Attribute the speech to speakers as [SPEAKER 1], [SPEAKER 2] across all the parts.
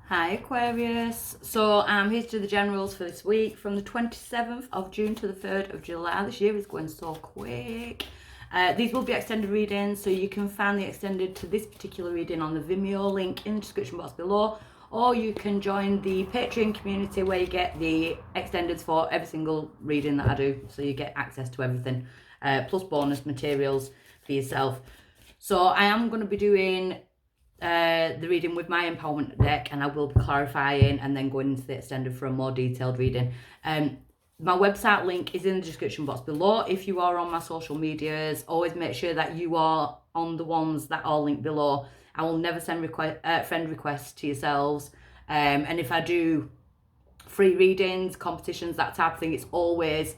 [SPEAKER 1] Hi Aquarius, so I'm here to do the generals for this week from the 27th of June to the 3rd of July. This year is going so quick. These will be extended readings, so you can find the extended to this particular reading on the Vimeo link in the description box below, or you can join the Patreon community where you get the extendeds for every single reading that I do, so you get access to everything, plus bonus materials for yourself. So I am going to be doing the reading with my empowerment deck, and I will be clarifying and then going into the extended for a more detailed reading. My website link is in the description box below. If you are on my social medias, always make sure that you are on the ones that are linked below. I will never send friend requests to yourselves, and if I do free readings, competitions, that type of thing, it's always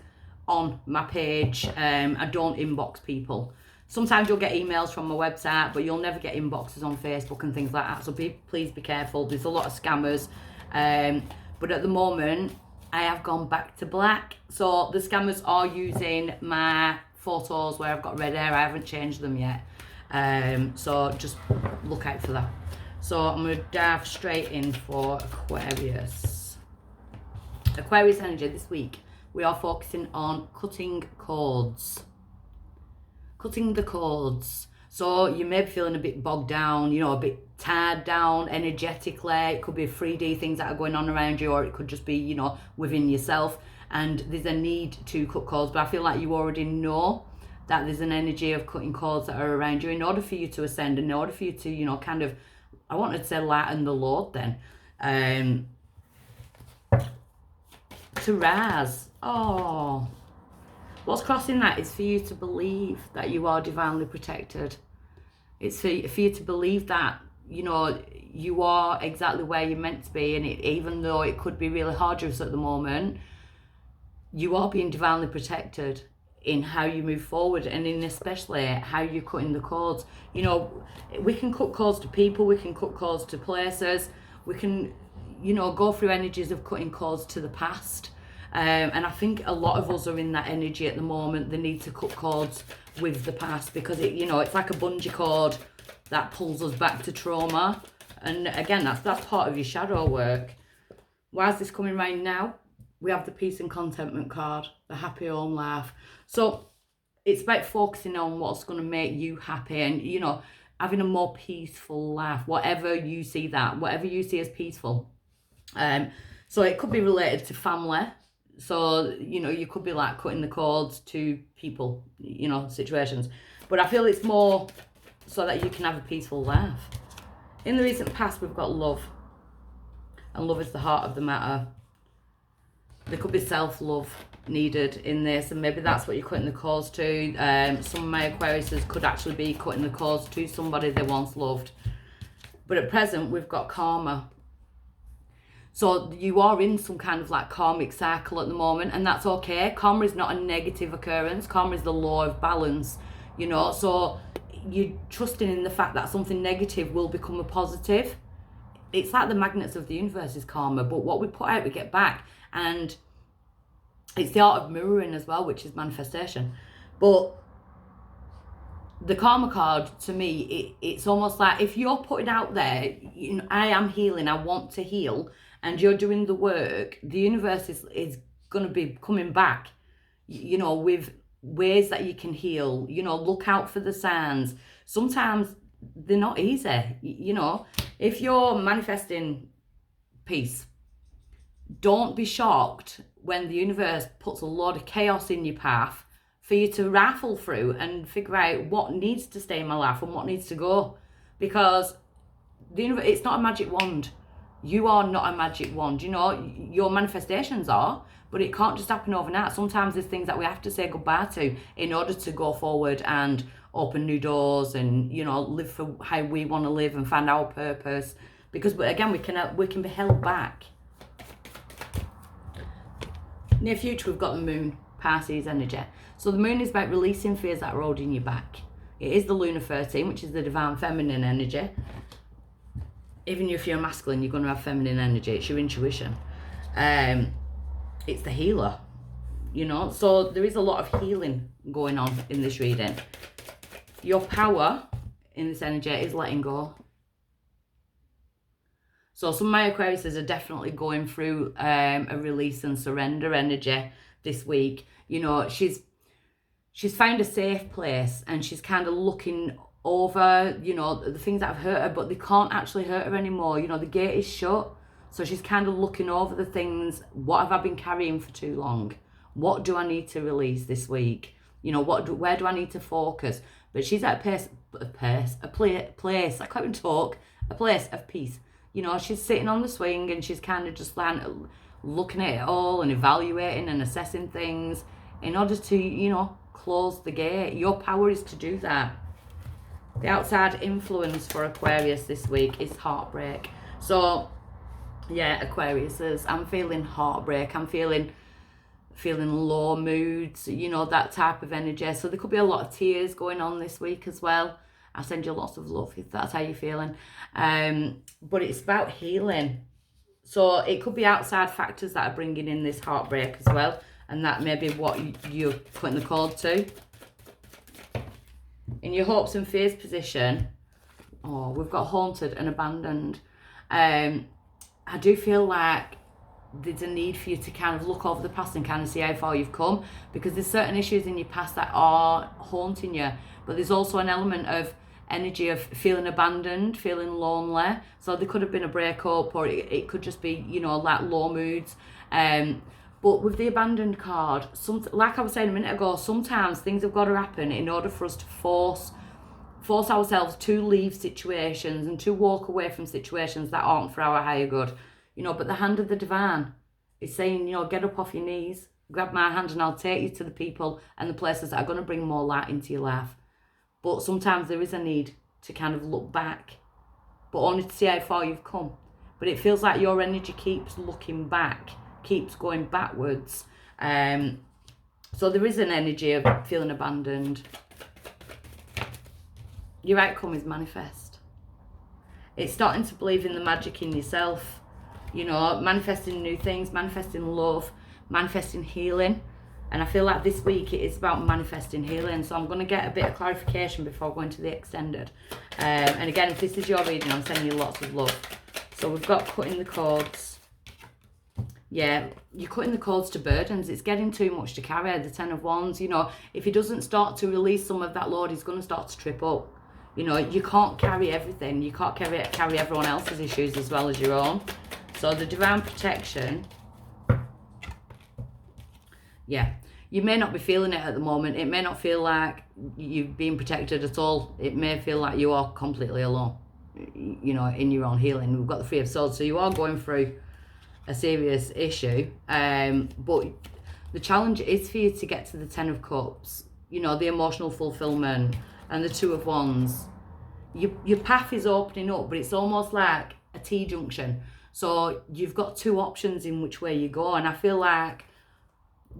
[SPEAKER 1] on my page. I don't inbox people. Sometimes you'll get emails from my website, but you'll never get inboxes on Facebook and things like that. So please be careful. There's a lot of scammers. But at the moment, I have gone back to black. So the scammers are using my photos where I've got red hair. I haven't changed them yet. So just look out for that. So I'm going to dive straight in for Aquarius. Aquarius energy this week. We are focusing on cutting cords. Cutting the cords. So you may be feeling a bit bogged down, a bit tired down energetically. It could be 3D things that are going on around you, or it could just be, within yourself. And there's a need to cut cords, but I feel like you already know that there's an energy of cutting cords that are around you in order for you to ascend, in order for you to, kind of, I wanted to say lighten the load then. To rise. Oh. What's crossing that is for you to believe that you are divinely protected. It's for you to believe that, you are exactly where you're meant to be. And even though it could be really hard just at the moment, you are being divinely protected in how you move forward, and in especially how you're cutting the cords. We can cut cords to people, we can cut cords to places, we can, go through energies of cutting cords to the past. And I think a lot of us are in that energy at the moment. The need to cut cords with the past, because it's like a bungee cord that pulls us back to trauma. And again, that's part of your shadow work. Why is this coming right now? We have the peace and contentment card, the happy home life. So it's about focusing on what's going to make you happy, and having a more peaceful life, whatever you see as peaceful. So it could be related to family. So, you could be like cutting the cords to people, situations. But I feel it's more so that you can have a peaceful life. In the recent past, we've got love. And love is the heart of the matter. There could be self-love needed in this, and maybe that's what you're cutting the cords to. Some of my Aquariuses could actually be cutting the cords to somebody they once loved. But at present, we've got karma. So you are in some kind of like karmic cycle at the moment, and that's okay. Karma is not a negative occurrence. Karma is the law of balance, So you're trusting in the fact that something negative will become a positive. It's like the magnets of the universe is karma, but what we put out, we get back. And it's the art of mirroring as well, which is manifestation. But the karma card, to me, it's almost like if you're putting out there, I am healing, I want to heal, and you're doing the work, the universe is going to be coming back, with ways that you can heal. Look out for the signs. Sometimes they're not easy. If you're manifesting peace, don't be shocked when the universe puts a lot of chaos in your path for you to raffle through and figure out what needs to stay in my life and what needs to go. Because the universe, it's not a magic wand. You are not a magic wand. Your manifestations are, but it can't just happen overnight. Sometimes there's things that we have to say goodbye to in order to go forward and open new doors and, live for how we want to live and find our purpose. Because, again, we can be held back. Near future, we've got the moon, Pisces energy. So the moon is about releasing fears that are holding you back. It is the lunar 13, which is the divine feminine energy. Even if you're masculine, you're going to have feminine energy. It's your intuition. It's the healer, So there is a lot of healing going on in this reading. Your power in this energy is letting go. So some of my Aquariuses are definitely going through a release and surrender energy this week. You know, she's found a safe place, and she's kind of looking over, you know, the things that have hurt her, but they can't actually hurt her anymore. You know, the gate is shut. So she's kind of looking over the things. What have I been carrying for too long? What do I need to release this week? You know, where do I need to focus? But she's at a place, I can't even talk, a place of peace. You know, she's sitting on the swing, and she's kind of just like looking at it all and evaluating and assessing things in order to, you know, close the gate. Your power is to do that. The outside influence for Aquarius this week is heartbreak. So, yeah, Aquariuses, I'm feeling heartbreak. I'm feeling low moods, you know, that type of energy. So there could be a lot of tears going on this week as well. I'll send you lots of love if that's how you're feeling. But it's about healing. So it could be outside factors that are bringing in this heartbreak as well. And that may be what you're putting the code to. In your hopes and fears position, oh, we've got haunted and abandoned. I do feel like there's a need for you to kind of look over the past and kind of see how far you've come, because there's certain issues in your past that are haunting you, but there's also an element of energy of feeling abandoned, feeling lonely. So there could have been a breakup, or it could just be, you know, like low moods. But with the abandoned card, like I was saying a minute ago, sometimes things have got to happen in order for us to force ourselves to leave situations and to walk away from situations that aren't for our higher good. You know, but the hand of the divine is saying, you know, get up off your knees, grab my hand, and I'll take you to the people and the places that are going to bring more light into your life. But sometimes there is a need to kind of look back, but only to see how far you've come. But it feels like your energy keeps looking back, keeps going backwards. So there is an energy of feeling abandoned. Your outcome is manifest. It's starting to believe in the magic in yourself. You know, manifesting new things, manifesting love, manifesting healing. And I feel like this week it is about manifesting healing. So I'm going to get a bit of clarification before going to the extended. And again, if this is your reading, I'm sending you lots of love. So we've got cutting the cords. Yeah, you're cutting the cords to burdens. It's getting too much to carry. The Ten of Wands, you know, if he doesn't start to release some of that load, he's going to start to trip up. You know, you can't carry everything. You can't carry everyone else's issues as well as your own. So the divine protection, yeah, you may not be feeling it at the moment. It may not feel like you've been protected at all. It may feel like you are completely alone, you know, in your own healing. We've got the Three of Swords, so you are going through a serious issue. But the challenge is for you to get to the Ten of Cups, you know, the emotional fulfillment, and the Two of Wands. Your path is opening up, but it's almost like a T-junction. So you've got two options in which way you go. And I feel like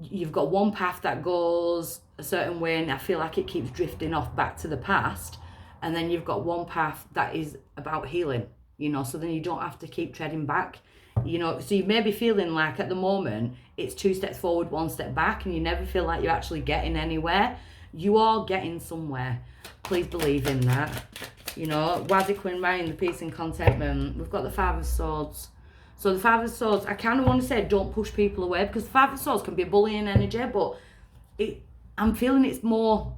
[SPEAKER 1] you've got one path that goes a certain way, and I feel like it keeps drifting off back to the past. And then you've got one path that is about healing, you know, so then you don't have to keep treading back, you know. So you may be feeling like at the moment it's 2 steps forward, 1 step back, and you never feel like you're actually getting anywhere. You are getting somewhere. Please believe in that. You know, Wazzy Queen Ryan, the peace and contentment. We've got the Five of Swords. So the Five of Swords, I kind of want to say don't push people away, because the Five of Swords can be a bullying energy, but I'm feeling it's more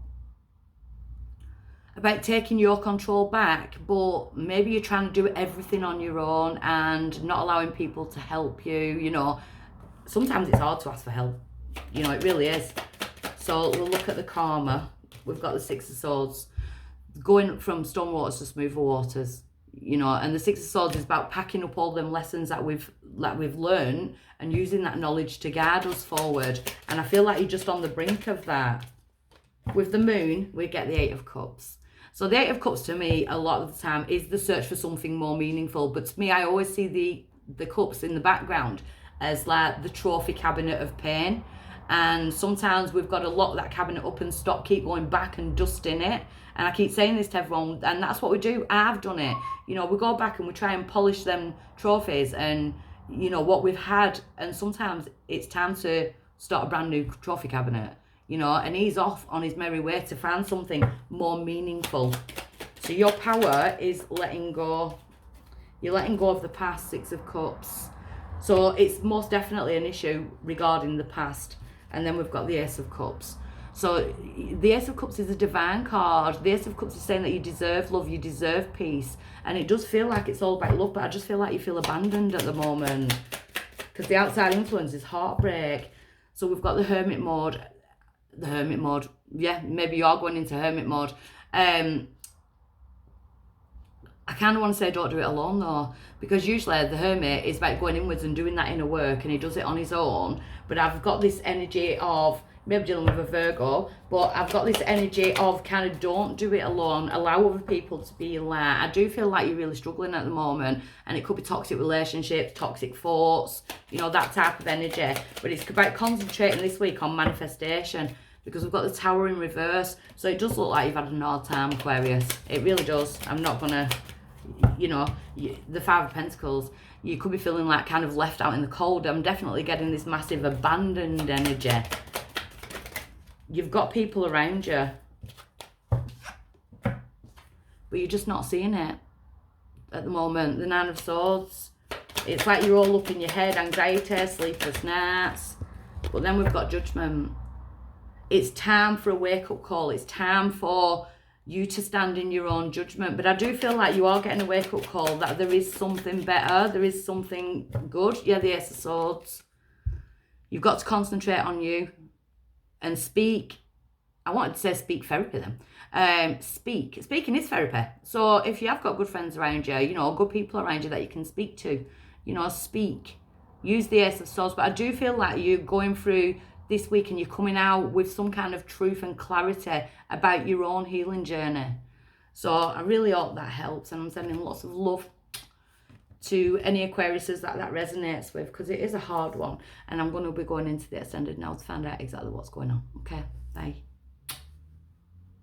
[SPEAKER 1] about taking your control back, but maybe you're trying to do everything on your own and not allowing people to help you, you know. Sometimes it's hard to ask for help, you know, it really is. So we'll look at the karma. We've got the Six of Swords. Going from storm waters to smoother waters, you know, and the Six of Swords is about packing up all them lessons that we've learned and using that knowledge to guide us forward. And I feel like you're just on the brink of that. With the moon, we get the Eight of Cups. So the Eight of Cups to me, a lot of the time, is the search for something more meaningful. But to me, I always see the cups in the background as like the trophy cabinet of pain. And sometimes we've got to lock that cabinet up and keep going back and dusting it. And I keep saying this to everyone, and that's what we do. I've done it. You know, we go back and we try and polish them trophies and, you know, what we've had. And sometimes it's time to start a brand new trophy cabinet, you know, and he's off on his merry way to find something more meaningful. So your power is letting go. You're letting go of the past, Six of Cups. So it's most definitely an issue regarding the past. And then we've got the Ace of Cups. So the Ace of Cups is a divine card. The Ace of Cups is saying that you deserve love, you deserve peace. And it does feel like it's all about love, but I just feel like you feel abandoned at the moment. Because the outside influence is heartbreak. So we've got the Hermit mode. The Hermit mode. Yeah, maybe you are going into Hermit mode. I kind of want to say don't do it alone though, because usually the Hermit is about going inwards and doing that inner work, and he does it on his own. But I've got this energy of, maybe dealing with a Virgo, but I've got this energy of kind of don't do it alone, allow other people to be in there. I do feel like you're really struggling at the moment, and it could be toxic relationships, toxic thoughts, you know, that type of energy. But it's about concentrating this week on manifestation, because we've got the Tower in reverse. So it does look like you've had an hard time, Aquarius. It really does. I'm not going to, you know, the Five of Pentacles, you could be feeling like kind of left out in the cold. I'm definitely getting this massive abandoned energy. You've got people around you, but you're just not seeing it at the moment. The Nine of Swords, it's like you're all up in your head, anxiety, sleepless nights. But then we've got Judgment. It's time for a wake-up call. It's time for you to stand in your own judgment. But I do feel like you are getting a wake-up call, that there is something better, there is something good. Yeah, the Ace of Swords. You've got to concentrate on you and speak. I wanted to say speak therapy then. Speaking is therapy. So if you have got good friends around you, you know, good people around you that you can speak to, you know, speak. Use the Ace of Swords. But I do feel like you're going through this week and you're coming out with some kind of truth and clarity about your own healing journey. So I really hope that helps, and I'm sending lots of love to any Aquariuses that resonates with, because it is a hard one, and I'm going to be going into the extended now to find out exactly what's going on. Okay, bye.